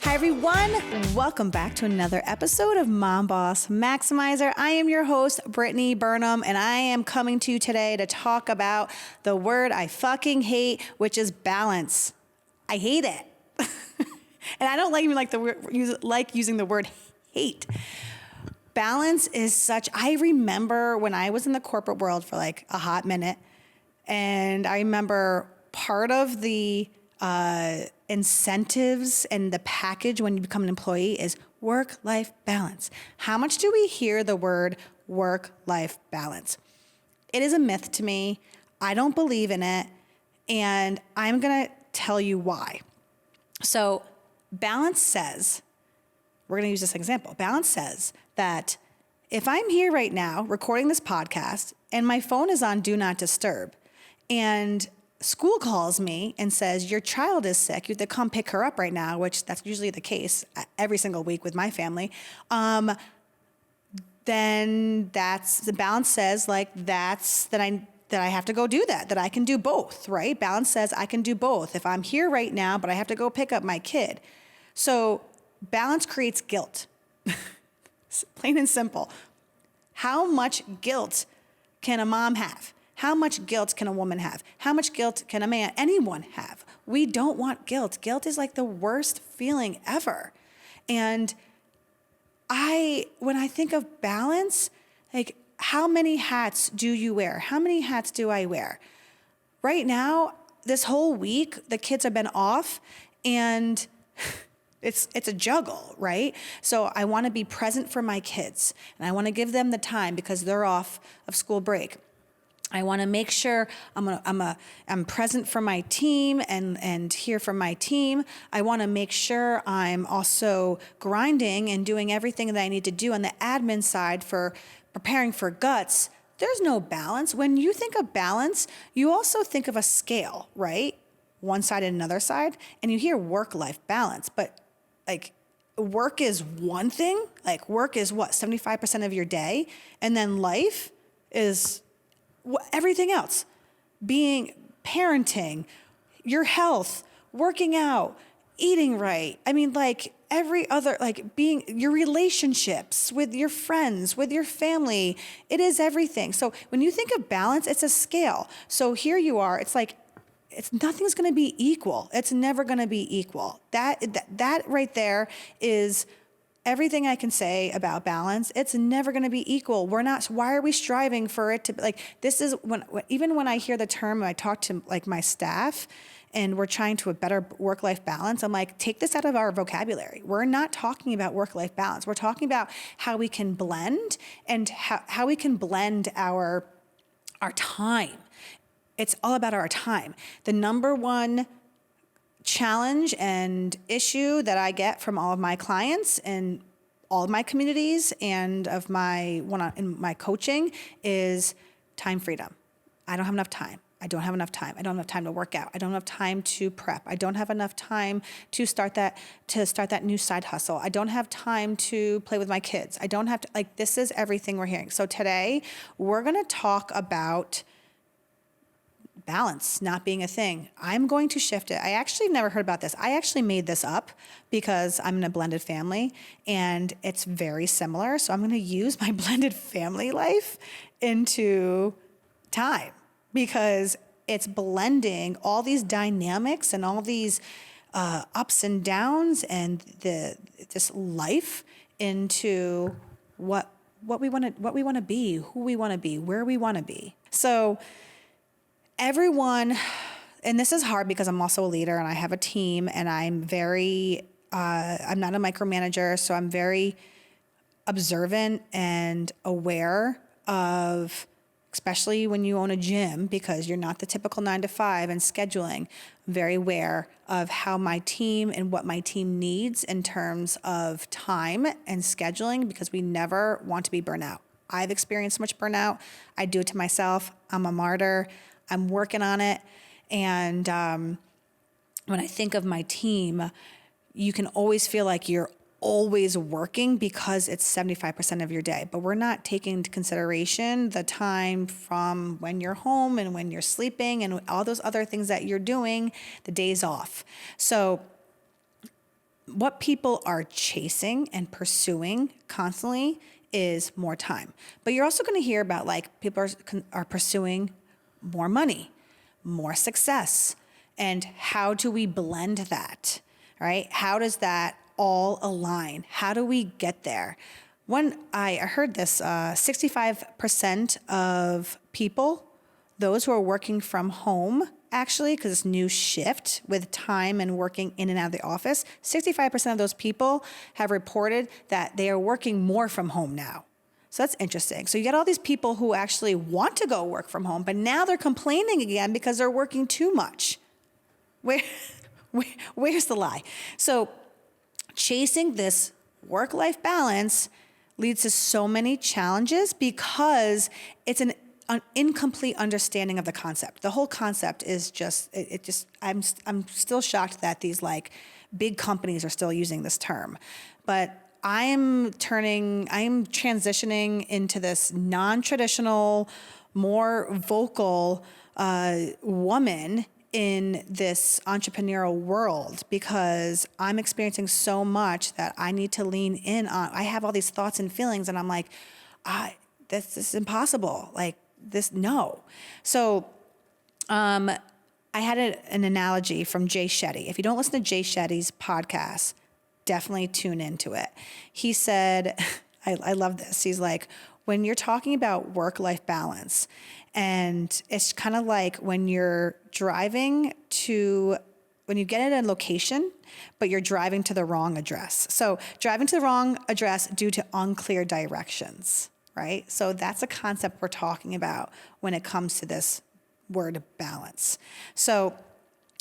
Hi everyone, welcome back to another episode of MomBoss Maximizer. I am your host, Brittany.burnham, and I am coming to you today to talk about the word I fucking hate, which is balance. I hate it. And I don't even like using the word hate. Balance is such, I remember when I was in the corporate world for like a hot minute, and I remember part of the incentives and the package when you become an employee is work-life balance. How much do we hear the word work-life balance? It is a myth to me. I don't believe in it, and I'm gonna tell you why. So balance says, we're gonna use this example. Balance says that if I'm here right now recording this podcast and my phone is on Do Not Disturb, and school calls me and says, your child is sick, you have to come pick her up right now, which that's usually the case every single week with my family, then that's, the balance says like that I have to go do that I can do both, right? Balance says I can do both. If I'm here right now, but I have to go pick up my kid. So balance creates guilt. Plain and simple. How much guilt can a mom have? How much guilt can a woman have? How much guilt can a man, anyone have? We don't want guilt. Guilt is like the worst feeling ever. And when I think of balance, like how many hats do you wear? How many hats do I wear? Right now, this whole week, the kids have been off and it's a juggle, right? So I want to be present for my kids and I want to give them the time because they're off of school break. I want to make sure I'm present for my team and here for my team. I want to make sure I'm also grinding and doing everything that I need to do on the admin side for preparing for guts. There's no balance. When you think of balance, you also think of a scale, right? One side and another side, and you hear work-life balance, but like work is one thing. Like work is what, 75% of your day, and then life is everything else, parenting, your health, working out, eating right. I mean, like every other, like being your relationships with your friends, with your family, it is everything. So when you think of balance, it's a scale. So here you are, it's like, nothing's going to be equal. It's never going to be equal. That right there is everything I can say about balance. It's never going to be equal. Why are we striving for it to be like, this is even when I hear the term, I talk to like my staff and we're trying to a better work-life balance. I'm like, take this out of our vocabulary. We're not talking about work-life balance. We're talking about how we can blend and how we can blend our time. It's all about our time. The number one challenge and issue that I get from all of my clients and all of my communities and of in my coaching is time freedom. I don't have enough time. I don't have enough time. I don't have enough time to work out. I don't have time to prep. I don't have enough time to start that new side hustle. I don't have time to play with my kids. I don't have to, like, this is everything we're hearing. So today we're going to talk about balance not being a thing. I'm going to shift it. I actually never heard about this. I actually made this up because I'm in a blended family and it's very similar. So I'm going to use my blended family life into time because it's blending all these dynamics and all these ups and downs and this life into what we want to be, who we want to be, where we want to be. So everyone, and this is hard because I'm also a leader and I have a team and I'm not a micromanager, so I'm very observant and aware of, especially when you own a gym, because you're not the typical 9-to-5 and scheduling, I'm very aware of how my team and what my team needs in terms of time and scheduling because we never want to be burnt out. I've experienced much burnout. I do it to myself. I'm a martyr. I'm working on it. And when I think of my team, you can always feel like you're always working because it's 75% of your day, but we're not taking into consideration the time from when you're home and when you're sleeping and all those other things that you're doing, the days off. So what people are chasing and pursuing constantly is more time. But you're also going to hear about like people are pursuing more money, more success, and how do we blend that, right? How does that all align? How do we get there? When I heard this, 65% of people, those who are working from home, actually, because this new shift with time and working in and out of the office, 65% of those people have reported that they are working more from home now. So that's interesting. So you get all these people who actually want to go work from home, but now they're complaining again because they're working too much. Where's the lie? So chasing this work-life balance leads to so many challenges because it's an incomplete understanding of the concept. The whole concept is I'm still shocked that these like big companies are still using this term. But I'm transitioning into this non-traditional, more vocal woman in this entrepreneurial world because I'm experiencing so much that I need to lean in on. I have all these thoughts and feelings and I'm like, this is impossible. Like this, no. So I had an analogy from Jay Shetty. If you don't listen to Jay Shetty's podcast, definitely tune into it. He said, I love this. He's like, when you're talking about work-life balance, and it's kind of like when you're when you get at a location, but you're driving to the wrong address. So driving to the wrong address due to unclear directions, right? So that's a concept we're talking about when it comes to this word balance. So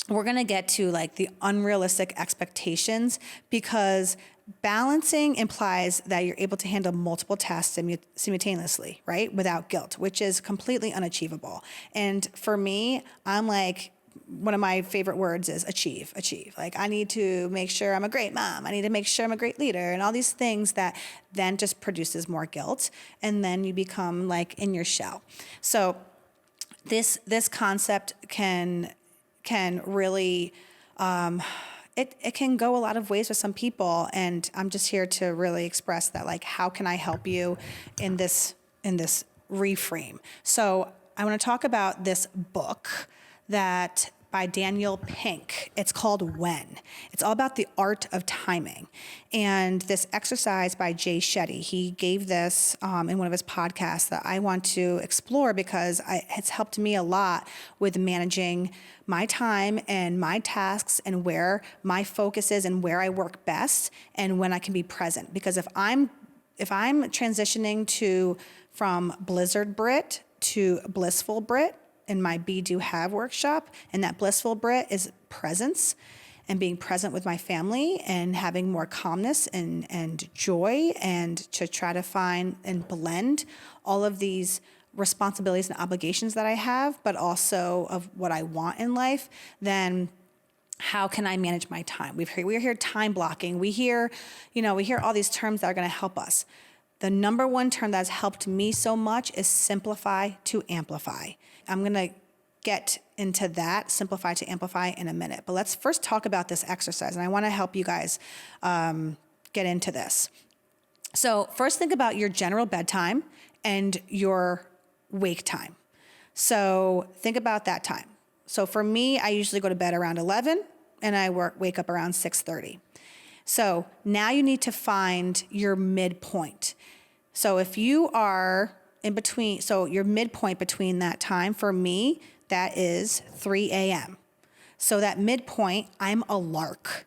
we're going to get to like the unrealistic expectations because balancing implies that you're able to handle multiple tasks simultaneously, right? Without guilt, which is completely unachievable. And for me, I'm like, one of my favorite words is achieve. Like I need to make sure I'm a great mom. I need to make sure I'm a great leader and all these things that then just produces more guilt. And then you become like in your shell. So this concept can really, it can go a lot of ways with some people. And I'm just here to really express that, like, how can I help you in this reframe? So I want to talk about this book that by Daniel Pink. It's called When. It's all about the art of timing. And this exercise by Jay Shetty, he gave this in one of his podcasts that I want to explore because it's helped me a lot with managing my time and my tasks and where my focus is and where I work best and when I can be present. Because if I'm transitioning from Blizzard Brit to Blissful Brit, in my Be Do Have workshop, and that blissful Brit is presence and being present with my family and having more calmness and joy and to try to find and blend all of these responsibilities and obligations that I have, but also of what I want in life, then how can I manage my time? We hear time blocking. We hear all these terms that are going to help us. The number one term that's helped me so much is simplify to amplify. I'm going to get into that, simplify to amplify, in a minute. But let's first talk about this exercise, and I want to help you guys get into this. So first, think about your general bedtime and your wake time. So think about that time. So for me, I usually go to bed around 11, and I wake up around 6:30. So now you need to find your midpoint. So if you are in between, so your midpoint between that time, for me, that is 3 a.m. So that midpoint, I'm a lark.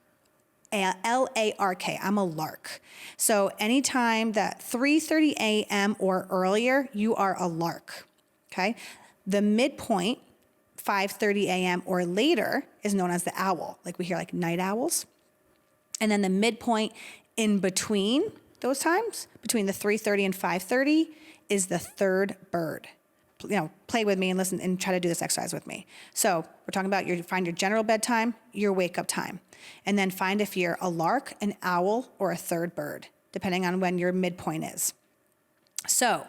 L-A-R-K, I'm a lark. So anytime that 3:30 a.m. or earlier, you are a lark, okay? The midpoint, 5:30 a.m. or later, is known as the owl. Like we hear like night owls. And then the midpoint in between those times, between the 3:30 and 5:30, is the third bird. Play with me and listen and try to do this exercise with me. So we're talking about find your general bedtime, your wake up time, and then find if you're a lark, an owl, or a third bird, depending on when your midpoint is. So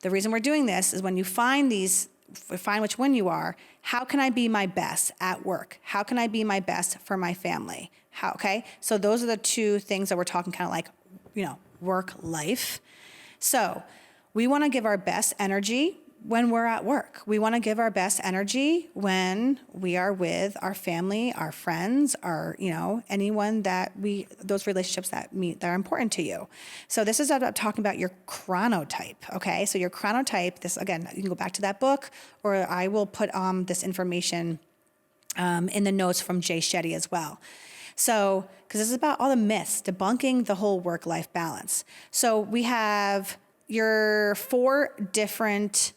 the reason we're doing this is when you find which one you are, how can I be my best at work? How can I be my best for my family? Okay. So those are the two things that we're talking kind of like, work life. So we want to give our best energy when we're at work. We want to give our best energy when we are with our family, our friends, anyone those relationships that are important to you. So this is about talking about your chronotype. Okay. So your chronotype, this again, you can go back to that book, or I will put this information in the notes from Jay Shetty as well. So, because this is about all the myths, debunking the whole work-life balance. So we have your 4 different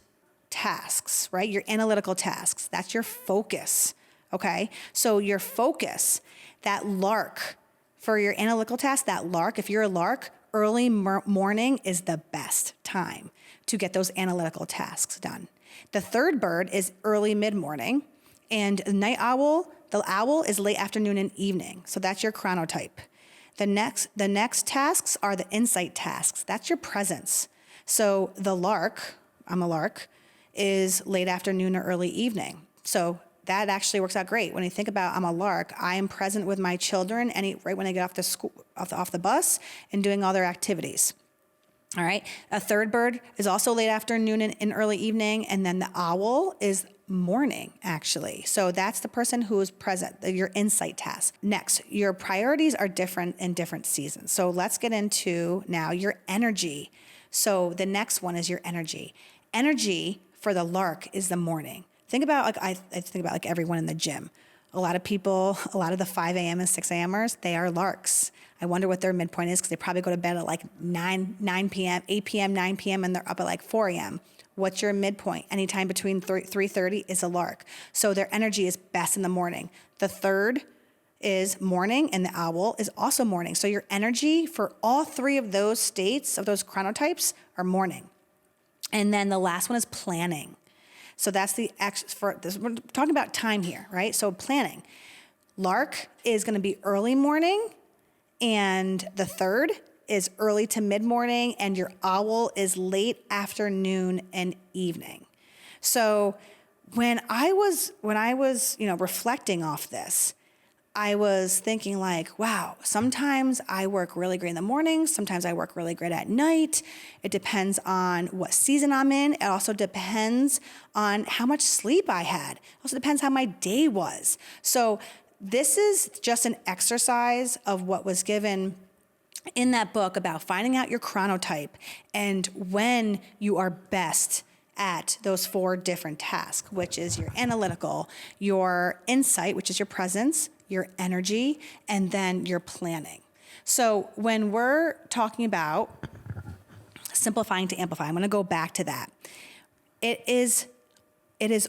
tasks, right? Your analytical tasks. That's your focus, okay? So your focus, that lark, for your analytical task, that lark, if you're a lark, early morning is the best time to get those analytical tasks done. The third bird is early mid-morning, and the owl is late afternoon and evening. So that's your chronotype. The next tasks are the insight tasks. That's your presence. So the lark, I'm a lark, is late afternoon or early evening. So that actually works out great. When you think about I'm a lark, I am present with my children right when they get off the bus and doing all their activities. All right. A third bird is also late afternoon and early evening. And then the owl is morning, actually. So that's the person who is present, your insight task. Next, your priorities are different in different seasons. So let's get into now your energy. So the next one is your energy. Energy for the lark is the morning. Think about, I think about everyone in the gym. A lot of the 5 a.m. and 6 a.m.ers, they are larks. I wonder what their midpoint is, because they probably go to bed at like 9 p.m., 8 p.m., 9 p.m., and they're up at like 4 a.m. What's your midpoint? Anytime between 3:30 is a lark. So their energy is best in the morning. The third is morning, and the owl is also morning. So your energy for all 3 of those states, of those chronotypes, are morning. And then the last one is planning. So that's we're talking about time here, right? So planning. Lark is going to be early morning, and the third is early to mid-morning, and your owl is late afternoon and evening. So when I was reflecting off this, I was thinking like, wow, sometimes I work really great in the morning. Sometimes I work really great at night. It depends on what season I'm in. It also depends on how much sleep I had. It also depends how my day was. So this is just an exercise of what was given in that book about finding out your chronotype and when you are best at those 4 different tasks, which is your analytical, your insight, which is your presence, your energy, and then your planning. So when we're talking about simplifying to amplify, I'm going to go back to that. It is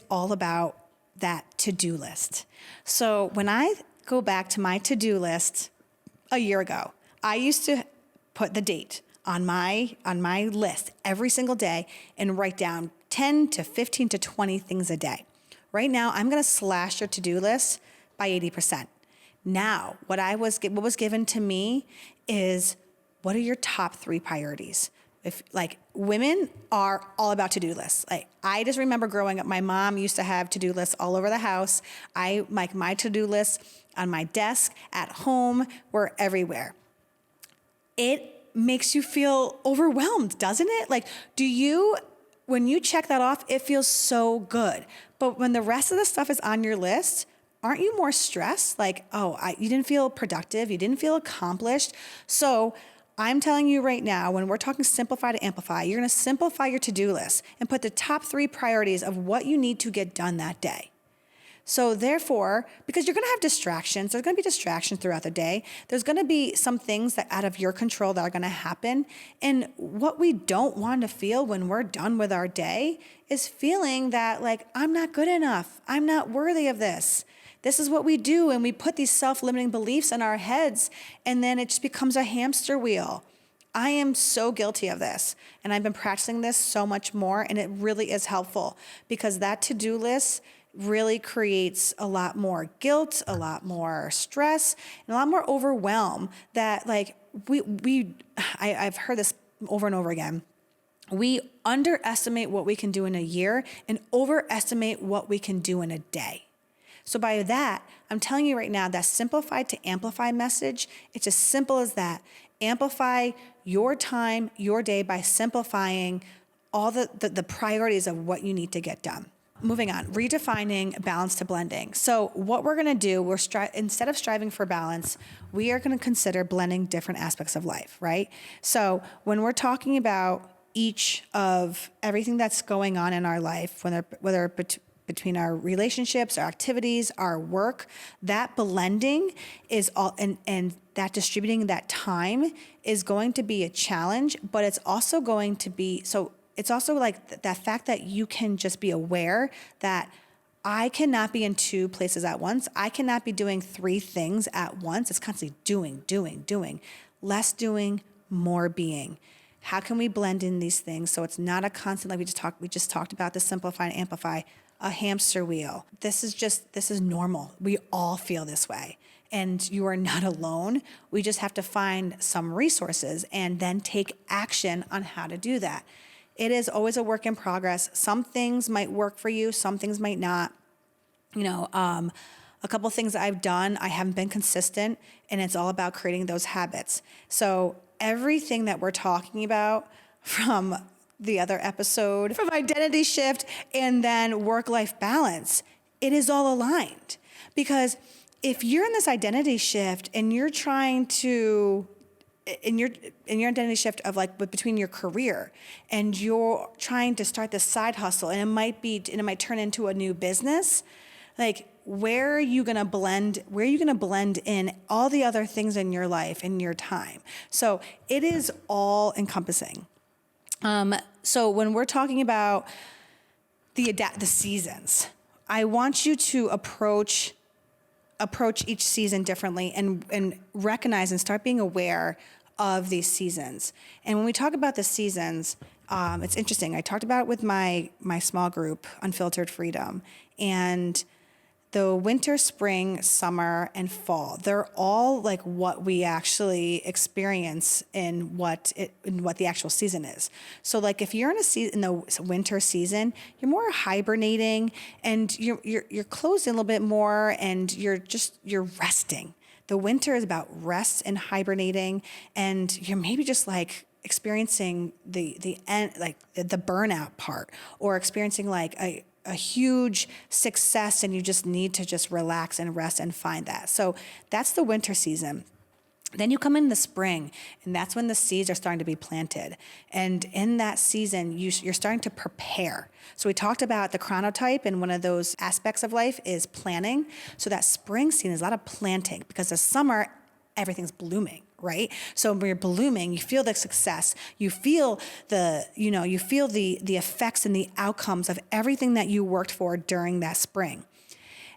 all about that to-do list. So when I go back to my to-do list a year ago, I used to put the date on my list every single day and write down 10 to 15 to 20 things a day. Right now, I'm going to slash your to-do list by 80%. Now, what was given to me is, what are your top 3 priorities? If women are all about to-do lists. I just remember growing up, my mom used to have to-do lists all over the house. My to-do lists on my desk, at home, were everywhere. It makes you feel overwhelmed, doesn't it? When you check that off, it feels so good. But when the rest of the stuff is on your list, aren't you more stressed? You didn't feel productive. You didn't feel accomplished. So I'm telling you right now, when we're talking simplify to amplify, you're going to simplify your to-do list and put the top 3 priorities of what you need to get done that day. So therefore, because you're going to have distractions, there's going to be distractions throughout the day. There's going to be some things that out of your control that are going to happen. And what we don't want to feel when we're done with our day is feeling that I'm not good enough. I'm not worthy of this. This is what we do. And we put these self-limiting beliefs in our heads, and then it just becomes a hamster wheel. I am so guilty of this, and I've been practicing this so much more, and it really is helpful, because that to-do list really creates a lot more guilt, a lot more stress, and a lot more overwhelm that I've heard this over and over again. We underestimate what we can do in a year and overestimate what we can do in a day. So by that, I'm telling you right now, that simplified to amplify message, it's as simple as that. Amplify your time, your day by simplifying all the priorities of what you need to get done. Moving on, redefining balance to blending. So what we're gonna do, instead of striving for balance, we are gonna consider blending different aspects of life, right? So when we're talking about each of everything that's going on in our life, whether between our relationships, our activities, our work, that blending is all, and that distributing that time is going to be a challenge, but it's also going to be, so it's also like that fact that you can just be aware that I cannot be in two places at once. I cannot be doing three things at once. It's constantly doing. Less doing, more being. How can we blend in these things so it's not a constant, like we just talked about the simplify and amplify, a hamster wheel. This is normal. We all feel this way. And you are not alone. We just have to find some resources and then take action on how to do that. It is always a work in progress. Some things might work for you, some things might not. A couple things I've done, I haven't been consistent, and it's all about creating those habits. So everything that we're talking about from the other episode, from identity shift and then work-life balance, it is all aligned. Because if you're in this identity shift and you're trying to in your identity shift of like between your career and you're trying to start this side hustle, and it might turn into a new business, like where are you going to blend in all the other things in your life in your time? So it is all encompassing. So when we're talking about the seasons, I want you to approach each season differently and recognize and start being aware of these seasons. And when we talk about the seasons, it's interesting. I talked about it with my small group, Unfiltered Freedom, and the winter, spring, summer, and fall, they're all like what we actually experience in what the actual season is. So like if you're in the winter season, you're more hibernating and you're closed in a little bit more and you're resting. The winter is about rest and hibernating, and you're maybe just like experiencing the end, like the burnout part, or experiencing like a huge success and you just need to just relax and rest and find that. So that's the winter season. Then you come in the spring, and that's when the seeds are starting to be planted. And in that season, you're starting to prepare. So we talked about the chronotype, and one of those aspects of life is planning. So that spring season is a lot of planting, because the summer, everything's blooming, right? So when you're blooming, you feel the success, you feel the effects and the outcomes of everything that you worked for during that spring.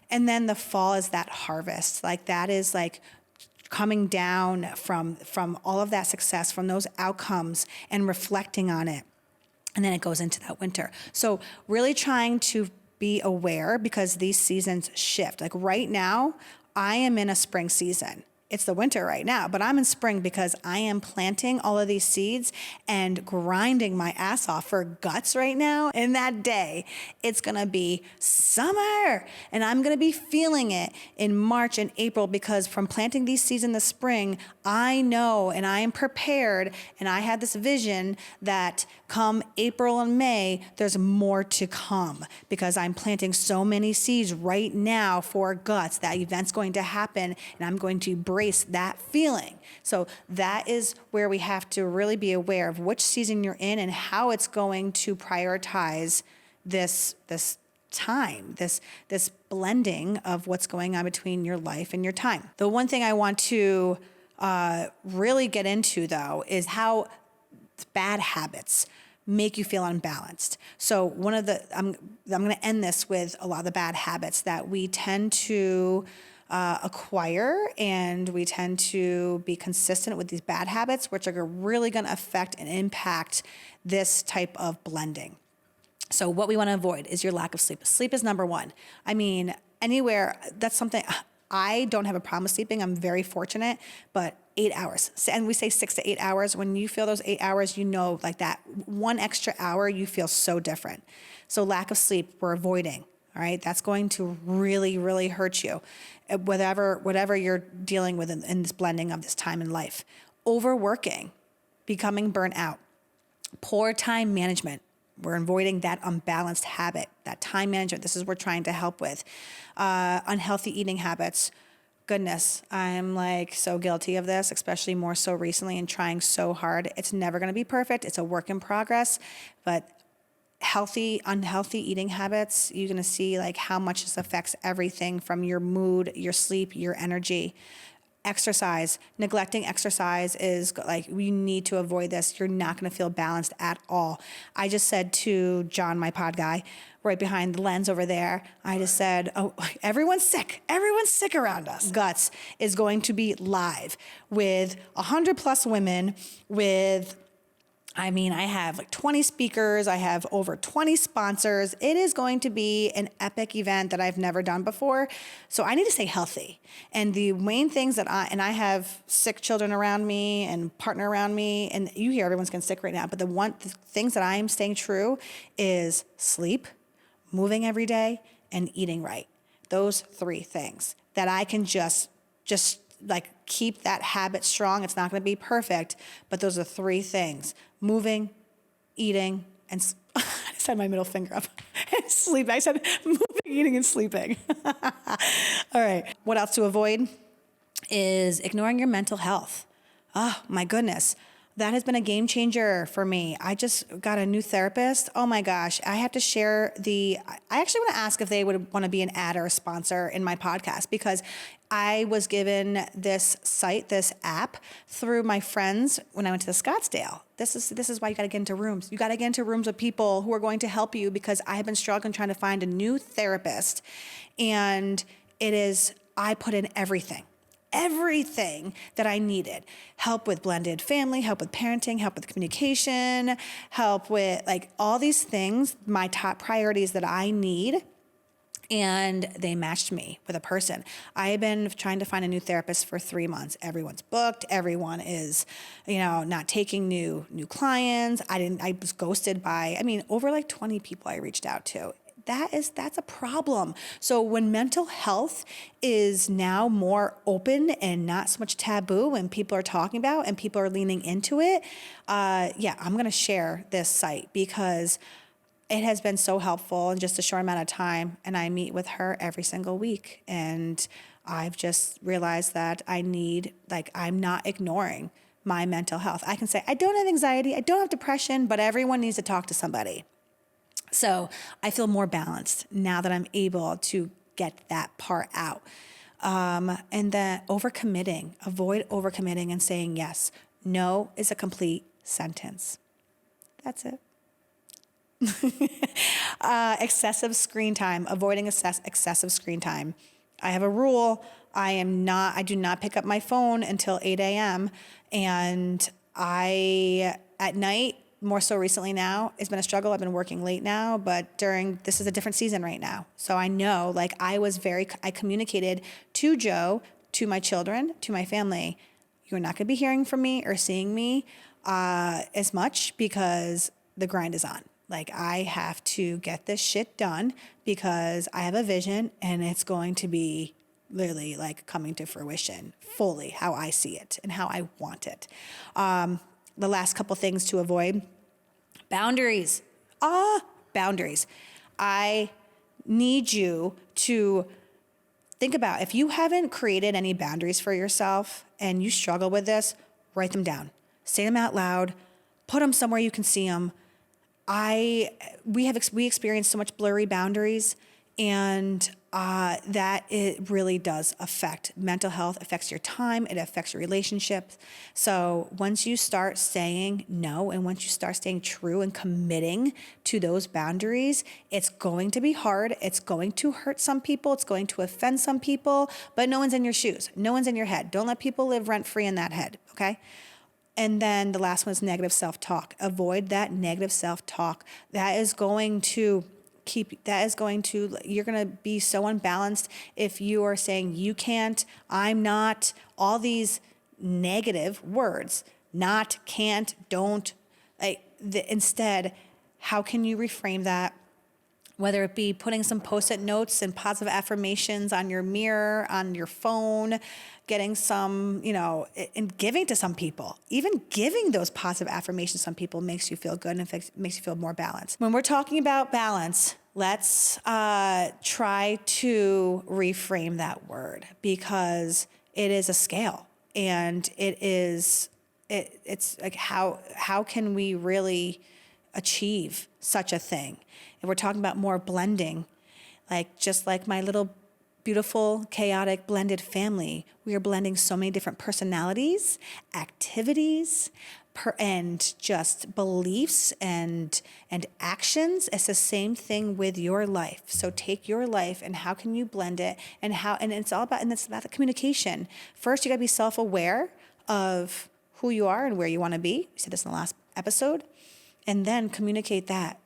And then the fall is that harvest. Like that is like coming down from all of that success, from those outcomes, and reflecting on it. And then it goes into that winter. So really trying to be aware, because these seasons shift. Like right now, I am in a spring season. It's the winter right now, but I'm in spring because I am planting all of these seeds and grinding my ass off for guts right now. And that day, it's gonna be summer, and I'm gonna be feeling it in March and April, because from planting these seeds in the spring, I know and I am prepared, and I had this vision that come April and May, there's more to come, because I'm planting so many seeds right now for guts. That event's going to happen, and I'm going to embrace that feeling. So that is where we have to really be aware of which season you're in and how it's going to prioritize this time, this blending of what's going on between your life and your time. The one thing I want to really get into, though, is how bad habits make you feel unbalanced. So I'm going to end this with a lot of the bad habits that we tend to acquire, and we tend to be consistent with these bad habits, which are really going to affect and impact this type of blending. So what we want to avoid is your lack of sleep. Sleep is number one. I mean, anywhere, that's something, I don't have a problem with sleeping. I'm very fortunate, but 8 hours. And we say 6 to 8 hours. When you feel those 8 hours, like that one extra hour, you feel so different. So lack of sleep, we're avoiding. All right. That's going to really, really hurt you. Whatever you're dealing with in this blending of this time in life. Overworking, becoming burnt out, poor time management. We're avoiding that unbalanced habit, that time management. This is what we're trying to help with. Unhealthy eating habits. Goodness, I'm like so guilty of this, especially more so recently and trying so hard. It's never going to be perfect. It's a work in progress, but unhealthy eating habits, you're going to see like how much this affects everything from your mood, your sleep, your energy. Exercise, neglecting exercise is like, we need to avoid this. You're not going to feel balanced at all. I just said to John, my pod guy, right behind the lens over there, I just said, oh, everyone's sick. Everyone's sick around us. Guts is going to be live with 100+ women I have like 20 speakers. I have over 20 sponsors. It is going to be an epic event that I've never done before. So I need to stay healthy. And the main things that I have sick children around me and partner around me, and you hear everyone's getting sick right now, but the things that I am staying true is sleep, moving every day, and eating right. Those 3 things that I can just like keep that habit strong. It's not going to be perfect, but those are 3 things: moving, eating, and I just had my middle finger up, and sleep. I said moving, eating, and sleeping. All right. What else to avoid is ignoring your mental health. Oh my goodness. That has been a game changer for me. I just got a new therapist. Oh my gosh. I have to share I actually want to ask if they would want to be an ad or a sponsor in my podcast, because I was given this site, this app, through my friends when I went to the Scottsdale. This is why you got to get into rooms. You got to get into rooms with people who are going to help you, because I have been struggling trying to find a new therapist. And I put in everything that I needed. Help with blended family, help with parenting, help with communication, help with like all these things, my top priorities that I need. And they matched me with a person. I have been trying to find a new therapist for 3 months. Everyone's booked. Everyone is, not taking new clients. I was ghosted by, over like 20 people I reached out to. That's a problem. So when mental health is now more open and not so much taboo, and people are talking about and people are leaning into it, I'm going to share this site because it has been so helpful in just a short amount of time. And I meet with her every single week. And I've just realized that I'm not ignoring my mental health. I can say, I don't have anxiety, I don't have depression, but everyone needs to talk to somebody. So I feel more balanced now that I'm able to get that part out. And then avoid overcommitting and saying yes. No is a complete sentence. That's it. Excessive screen time, avoiding excessive screen time. I have a rule. I do not pick up my phone until 8 a.m. And at night, more so recently now, it's been a struggle. I've been working late now, but this is a different season right now. So I know, I communicated to Joe, to my children, to my family, you're not going to be hearing from me or seeing me as much because the grind is on. I have to get this shit done because I have a vision and it's going to be literally coming to fruition fully how I see it and how I want it. The last couple things to avoid: boundaries. Boundaries. I need you to think about, if you haven't created any boundaries for yourself and you struggle with this, write them down, say them out loud, put them somewhere you can see them. We experience so much blurry boundaries, and that it really does affect mental health, affects your time, it affects your relationships. So once you start saying no, and once you start staying true and committing to those boundaries, it's going to be hard. It's going to hurt some people. It's going to offend some people, but no one's in your shoes. No one's in your head. Don't let people live rent-free in that head, okay? And then the last one is negative self-talk. Avoid that negative self-talk. You're going to be so unbalanced if you are saying you can't, I'm not, all these negative words, not, can't, don't. Instead, how can you reframe that whether it be putting some Post-it notes and positive affirmations on your mirror, on your phone, getting some, and giving to some people. Even giving those positive affirmations to some people makes you feel good and makes you feel more balanced. When we're talking about balance, let's try to reframe that word, because it is a scale, and it's like how can we really achieve such a thing? And we're talking about more blending, just like my little beautiful, chaotic, blended family. We are blending so many different personalities, activities, and just beliefs and actions. It's the same thing with your life. So take your life and how can you blend it, and it's about the communication. First, you gotta be self-aware of who you are and where you wanna be. We said this in the last episode. And then communicate that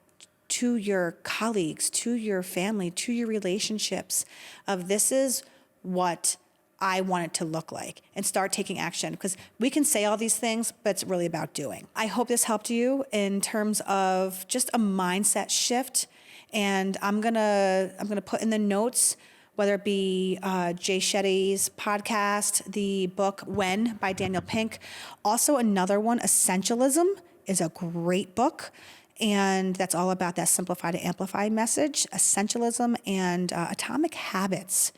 to your colleagues, to your family, to your relationships, of this is what I want it to look like, and start taking action, because we can say all these things, but it's really about doing. I hope this helped you in terms of just a mindset shift. And I'm gonna put in the notes, whether it be Jay Shetty's podcast, the book When by Daniel Pink. Also another one, Essentialism, is a great book. And that's all about that simplified to amplified message, Essentialism, and Atomic Habits.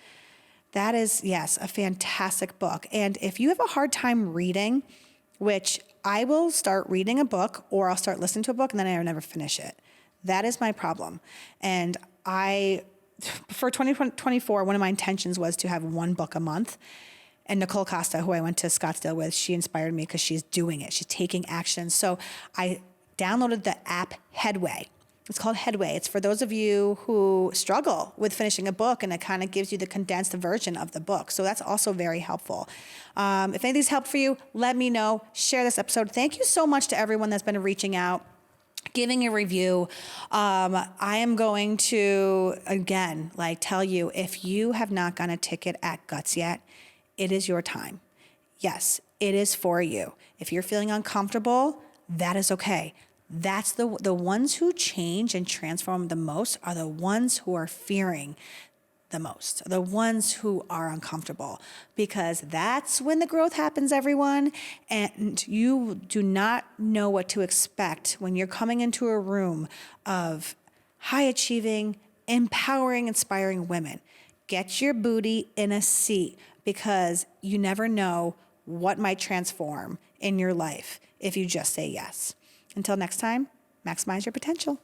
That is, yes, a fantastic book. And if you have a hard time reading, which I will start reading a book or I'll start listening to a book and then I never finish it. That is my problem. And for 2024, one of my intentions was to have one book a month. And Nicole Costa, who I went to Scottsdale with, she inspired me because she's doing it. She's taking action. So I downloaded the app Headway. It's called Headway. It's for those of you who struggle with finishing a book, and it kind of gives you the condensed version of the book. So that's also very helpful. If anything's helped for you, let me know. Share this episode. Thank you so much to everyone that's been reaching out, giving a review. I am going to, again, tell you, if you have not gotten a ticket at Guts yet, it is your time. Yes, it is for you. If you're feeling uncomfortable, that is okay. That's the ones who change and transform the most are the ones who are fearing the most, the ones who are uncomfortable, because that's when the growth happens, everyone. And you do not know what to expect when you're coming into a room of high achieving, empowering, inspiring women. Get your booty in a seat, because you never know what might transform in your life if you just say yes. Until next time, maximize your potential.